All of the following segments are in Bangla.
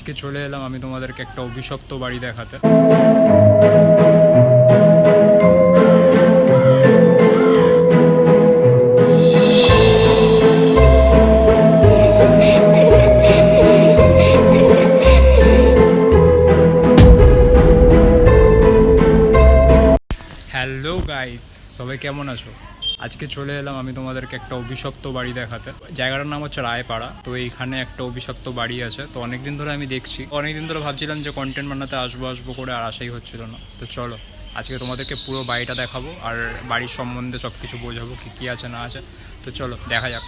আজকে চলে এলাম আমি তোমাদেরকে একটা অভিশপ্ত বাড়ি দেখাতে। হ্যালো গাইস, সবাই কেমন আছো? আজকে চলে এলাম আমি তোমাদেরকে একটা অভিশপ্ত বাড়ি দেখাতে। জায়গাটার নাম হচ্ছে রায়পাড়া। তো এইখানে একটা অভিশপ্ত বাড়ি আছে। তো অনেকদিন ধরে আমি দেখছি, অনেকদিন ধরে ভাবছিলাম যে কন্টেন্ট বানাতে আসবো করে, আর আসাই হচ্ছিল না। তো চলো আজকে তোমাদেরকে পুরো বাড়িটা দেখাবো আর বাড়ির সম্বন্ধে সব কিছু বোঝাবো, কী আছে না আছে। তো চলো দেখা যাক।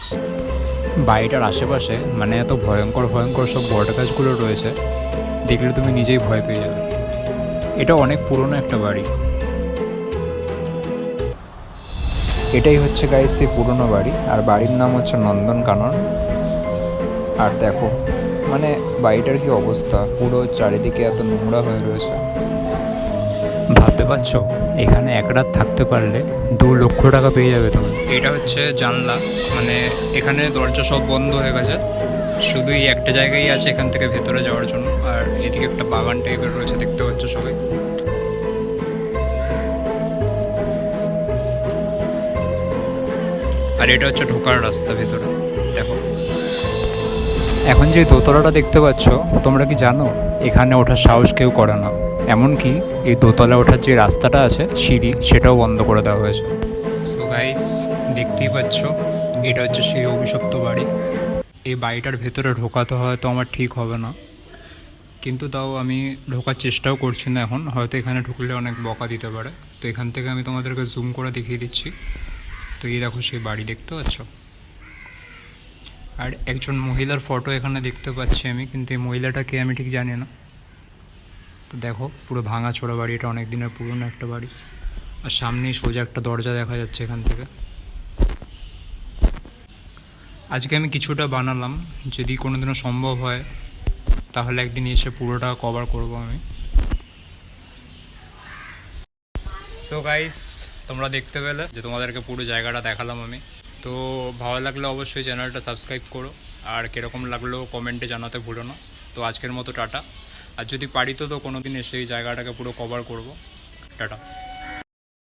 বাড়িটার আশেপাশে মানে এত ভয়ঙ্কর ভয়ঙ্কর সব বট গাছগুলো রয়েছে, দেখলে তুমি নিজেই ভয় পেয়ে যাবে। এটা অনেক পুরনো একটা বাড়ি। এটাই হচ্ছে গাইস সেই পুরনো বাড়ি, আর বাড়ির নাম হচ্ছে নন্দনকানন। আর দেখো মানে বাড়িটার কি অবস্থা, পুরো চারিদিকে এত নোংরা হয়ে রয়েছে। ভাবতে পারছো এখানে এক রাত থাকতে পারলে 2 লক্ষ টাকা পেয়ে যাবে তুমি। এটা হচ্ছে জানলা, মানে এখানে দরজা সব বন্ধ হয়ে গেছে, শুধু এই একটা জায়গায় আছে এখান থেকে ভেতরে যাওয়ার জন্য। আর এদিকে একটা বাগান টাইপের রয়েছে, দেখতে পাচ্ছ সবাই। আর এটা হচ্ছে ঢোকার রাস্তা ভেতরে, দেখো। এখন যে দোতলাটা দেখতে পাচ্ছ, তোমরা কি জানো এখানে ওঠার সাহস কেউ করে না। এমনকি এই দোতলা ওঠার যে রাস্তাটা আছে সিঁড়ি, সেটাও বন্ধ করে দেওয়া হয়েছে। সো গাইস, দেখতেই পাচ্ছ এটা হচ্ছে সেই অভিশপ্ত বাড়ি। এই বাড়িটার ভেতরে ঢোকাতে হয়তো আমার ঠিক হবে না, কিন্তু তাও আমি ঢোকার চেষ্টাও করছি না এখন। হয়তো এখানে ঢুকলে অনেক বকা দিতে পারে। তো এখান থেকে আমি তোমাদেরকে জুম করে দেখিয়ে দিচ্ছি। তো এই দেখো সেই বাড়ি, দেখতে পাচ্ছ। আর একজন মহিলার ফটো এখানে দেখতে পাচ্ছি আমি, কিন্তু এই মহিলাটাকে আমি ঠিক জানি না। তো দেখো পুরো ভাঙা ছোড়া বাড়ি, এটা অনেক দিনের পুরনো একটা বাড়ি। আর সামনেই সোজা একটা দরজা দেখা যাচ্ছে এখান থেকে। আজকে আমি কিছুটা বানালাম, যদি কোনোদিনও সম্ভব হয় তাহলে একদিন এসে পুরোটা কভার করব আমি। সো গাইস, তোমরা দেখতে পেলে যে তোমাদেরকে পুরো জায়গাটা দেখালাম আমি। তো ভালো লাগলে অবশ্যই চ্যানেলটা সাবস্ক্রাইব করো, আর কীরকম লাগলো কমেন্টে জানাতে ভুলো না। তো আজকের মতো টাটা। আর যদি পারি তো কোনো দিন এসে এই জায়গাটাকে পুরো কভার করব। টাটা।